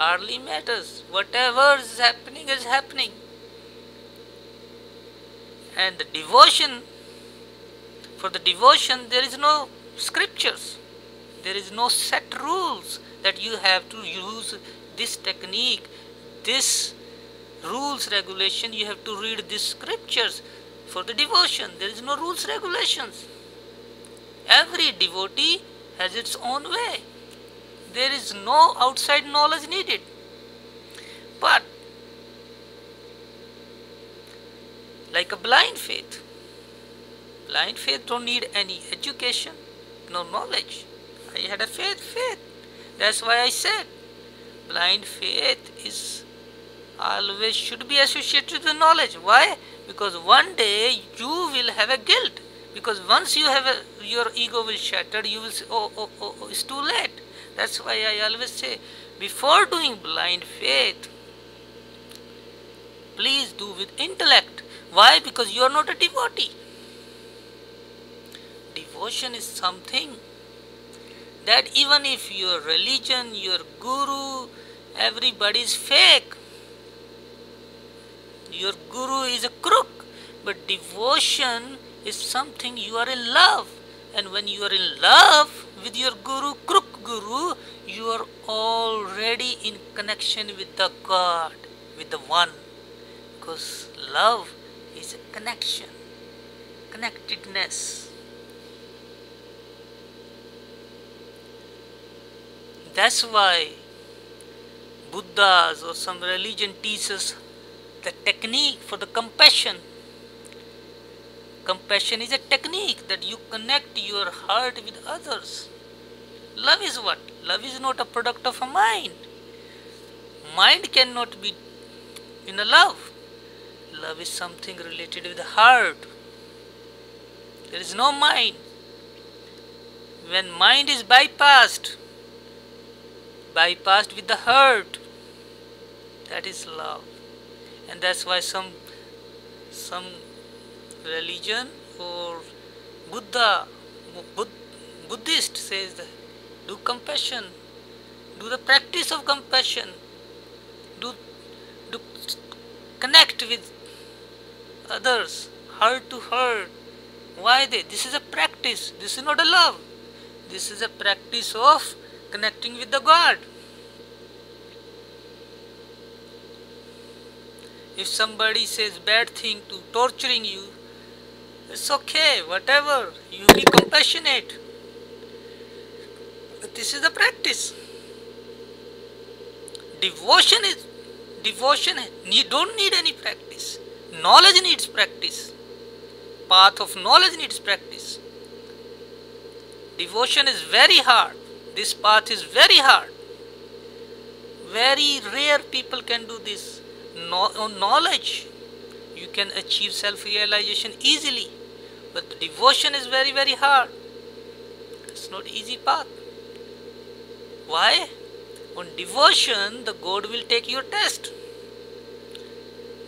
hardly matters. Whatever is happening is happening. And the devotion, for the devotion there is no scriptures. There is no set rules that you have to use this technique, this rules regulation, you have to read these scriptures. For the devotion there is no rules regulations. Every devotee has its own way. There is no outside knowledge needed. But like a blind faith don't need any education, no knowledge. I had a faith. That's why I said blind faith is always should be associated with the knowledge. Why? Because one day you will have a guilt. Because once you have your ego will shatter, you will say, oh, it's too late. That's why I always say, before doing blind faith, please do with intellect. Why? Because you are not a devotee. Devotion is something that even if your religion, your guru, everybody is fake, your guru is a crook, but devotion is something you are in love. And when you are in love with your guru, crook guru, you are already in connection with the God, with the one. Because love is a connection, connectedness. That's why Buddhas or some religion teaches the technique for the compassion. Compassion is a technique that you connect your heart with others. Love is what? Love is not a product of a mind. Mind cannot be in a love. Love is something related with the heart. There is no mind. When mind is bypassed with the heart, that is love. And that's why some religion or Buddhist says that do compassion, do the practice of compassion, do connect with others, heart to heart. Why this is a practice, this is not a love. This is a practice of connecting with the God. If somebody says bad thing to torturing you, it's okay, whatever, you be compassionate. But this is the practice. Devotion, you don't need any practice. Knowledge needs practice. Path of knowledge needs practice. Devotion is very hard. This path is very hard. Very rare people can do this. On knowledge, you can achieve self-realization easily. But the devotion is very, very hard. It's not easy path. Why? On devotion, the God will take your test.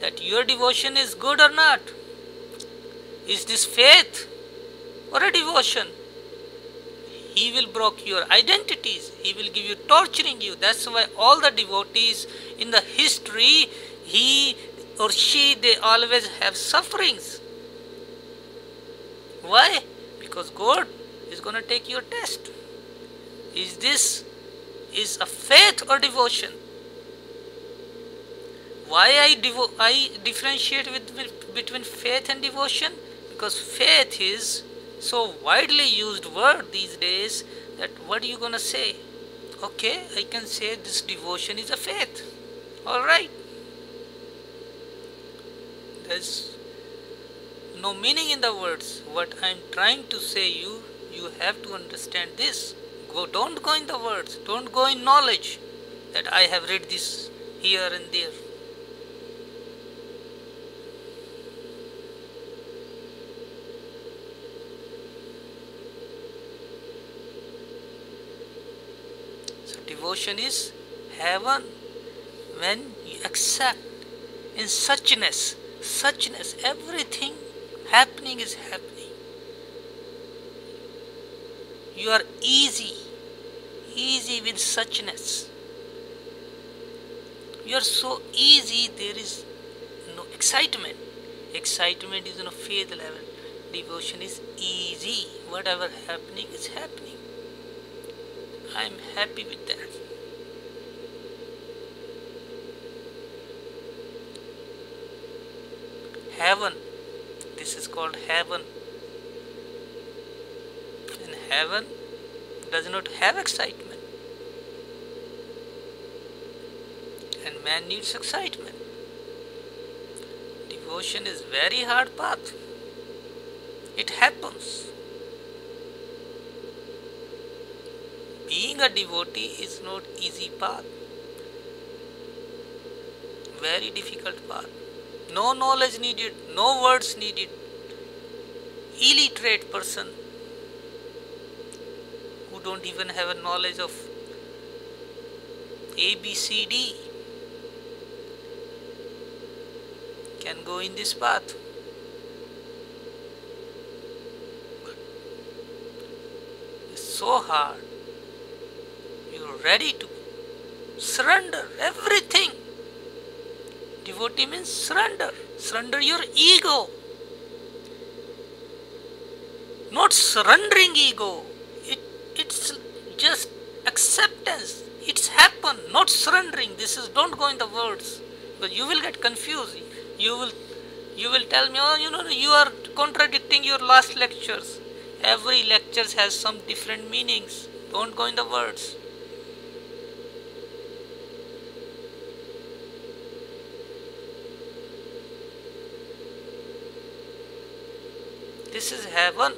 That your devotion is good or not. Is this faith or a devotion? He will break your identities. He will give you torturing you. That's why all the devotees in the history, he or she, they always have sufferings. Why? Because God is going to take your test. Is this a faith or devotion? Why I differentiate between faith and devotion? Because faith is so widely used word these days that what are you going to say? Okay, I can say this devotion is a faith. Alright. There's no meaning in the words. What I'm trying to say you have to understand this. Don't go in the words. Don't go in knowledge that I have read this here and there. So devotion is heaven when you accept in suchness, everything happening is happening. You are easy with suchness. You are so easy, there is no excitement. Excitement is on a faith level. Devotion is easy. Whatever happening is happening. I am happy with that. Heaven. This is called heaven. And heaven does not have excitement. And man needs excitement. Devotion is very hard path. It happens. Being a devotee is not easy path. Very difficult path. No knowledge needed, no words needed. Illiterate person who don't even have a knowledge of A, B, C, D can go in this path. But it's so hard. You're ready to surrender everything. Devotee means surrender. Surrender your ego. Not surrendering ego. It's just acceptance. It's happened. Not surrendering. This is, don't go in the words, because you will get confused. You will tell me, oh, you are contradicting your last lectures. Every lecture has some different meanings. Don't go in the words. This is heaven.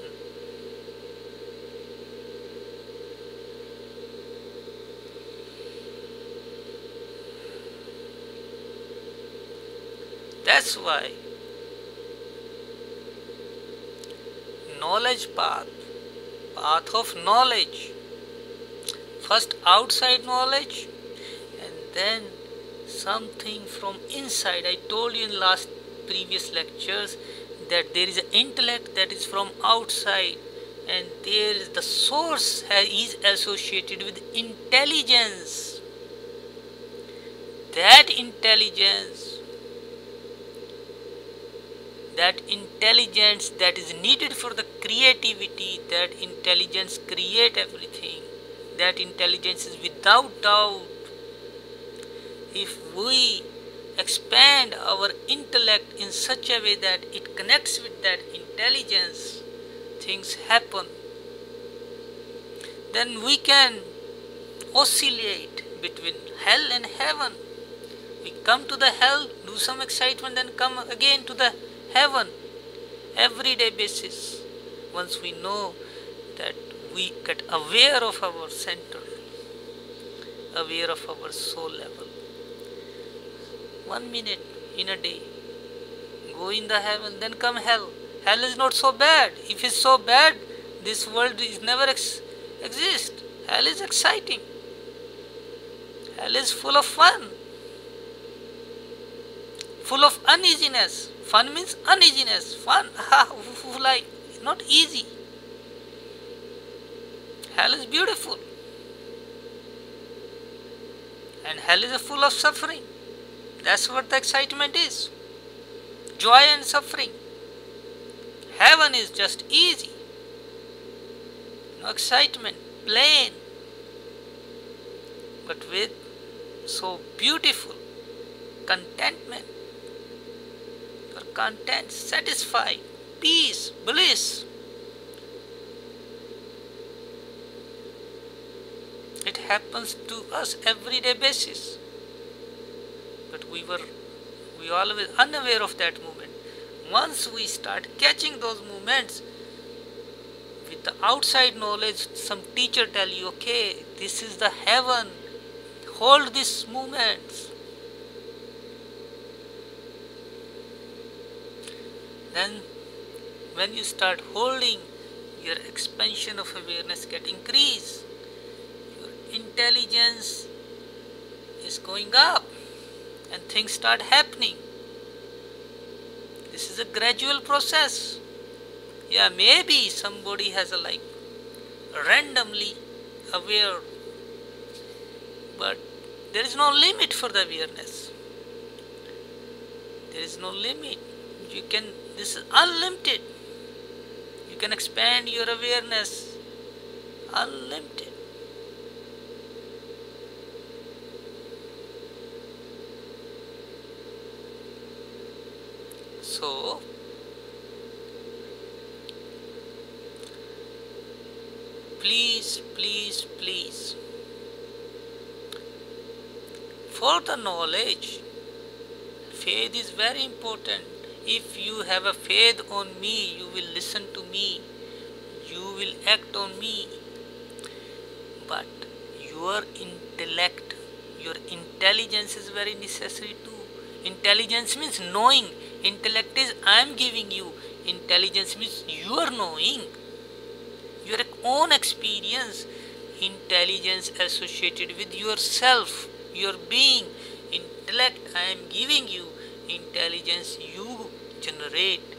That's why knowledge path of knowledge. First outside knowledge and then something from inside. I told you in last previous lectures that there is an intellect that is from outside, and there is the source is associated with intelligence. That intelligence that is needed for the creativity, that intelligence create everything. That intelligence is without doubt. If we expand our intellect in such a way that it connects with that intelligence, things happen. Then we can oscillate between hell and heaven. We come to the hell, do some excitement, then come again to the heaven. Everyday basis. Once we know that we get aware of our center, aware of our soul level. 1 minute in a day, go in the heaven, then come hell. Hell is not so bad. If it's so bad, this world is never exist. Hell is exciting. Hell is full of fun, full of uneasiness. Fun means uneasiness. Fun, like not easy. Hell is beautiful, and hell is full of suffering. That's what the excitement is. Joy and suffering. Heaven is just easy. No excitement, plain. But with so beautiful contentment. You're content, satisfied, peace, bliss. It happens to us everyday basis. But we always unaware of that moment. Once we start catching those moments with the outside knowledge, some teacher tell you, okay, this is the heaven, hold these moments. Then when you start holding, your expansion of awareness get increased. Your intelligence is going up. And things start happening. This is a gradual process. Yeah, maybe somebody has randomly aware, but There is no limit for the awareness. There is no limit. This is unlimited. You can expand your awareness unlimited. So, please, please, please, for the knowledge, faith is very important. If you have a faith on me, you will listen to me, you will act on me. But your intellect, your intelligence is very necessary too. Intelligence means knowing. Intellect is I am giving you. Intelligence means you are knowing. Your own experience. Intelligence associated with yourself, your being. Intellect I am giving you. Intelligence you generate.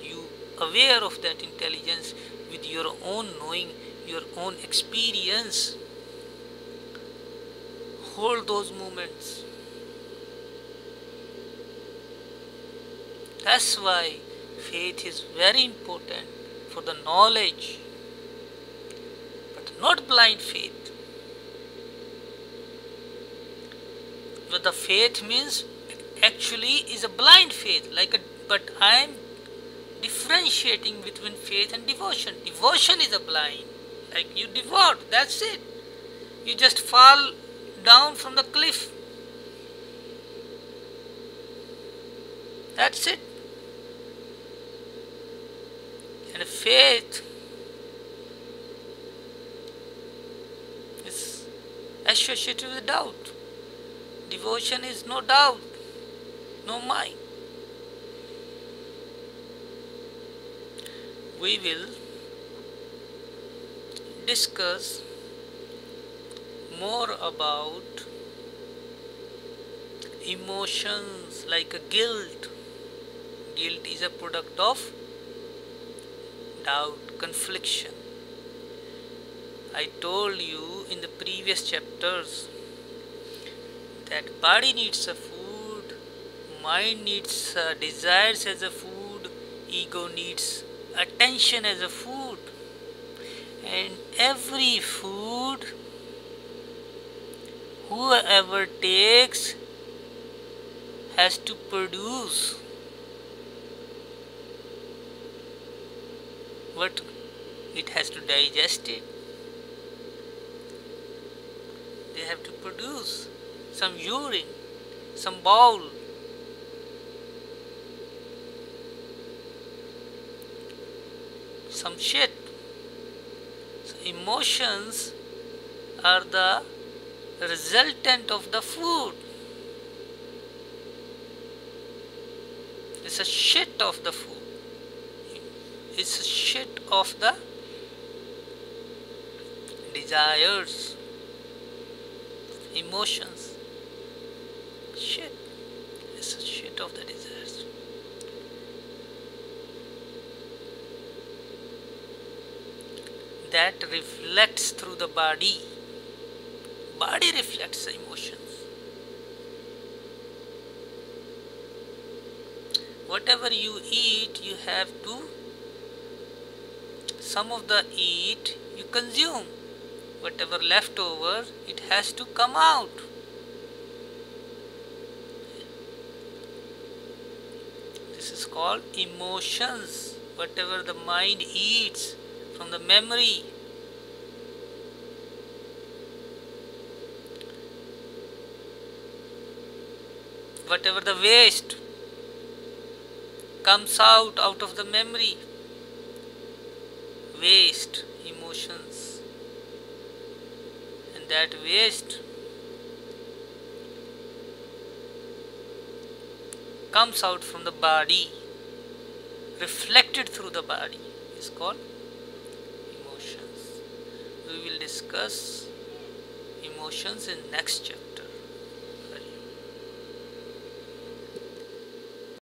You aware of that intelligence with your own knowing, your own experience. Hold those moments. That's why faith is very important for the knowledge, but not blind faith. But the faith means actually is a blind faith, but I am differentiating between faith and devotion. Devotion is a blind, like you devote, that's it. You just fall down from the cliff. That's it. And faith is associated with doubt. Devotion is no doubt, no mind. We will discuss more about emotions like a guilt. Guilt is a product of doubt, confliction. I told you in the previous chapters that body needs a food, mind needs desires as a food, ego needs attention as a food. And every food whoever takes has to produce what it has to digest it. They have to produce some urine, some bowel, some shit. So emotions are the resultant of the food. It's a shit of the food. It's a shit of the desires, emotions. Shit. It's a shit of the desires. That reflects through the body. Body reflects the emotions. Whatever you eat, you have to, some of the eat you consume. Whatever left over, it has to come out. This is called emotions. Whatever the mind eats from the memory. Whatever the waste comes out of the memory. Waste, emotions. And that waste comes out from the body, reflected through the body, is called emotions. We will discuss emotions in next chapter.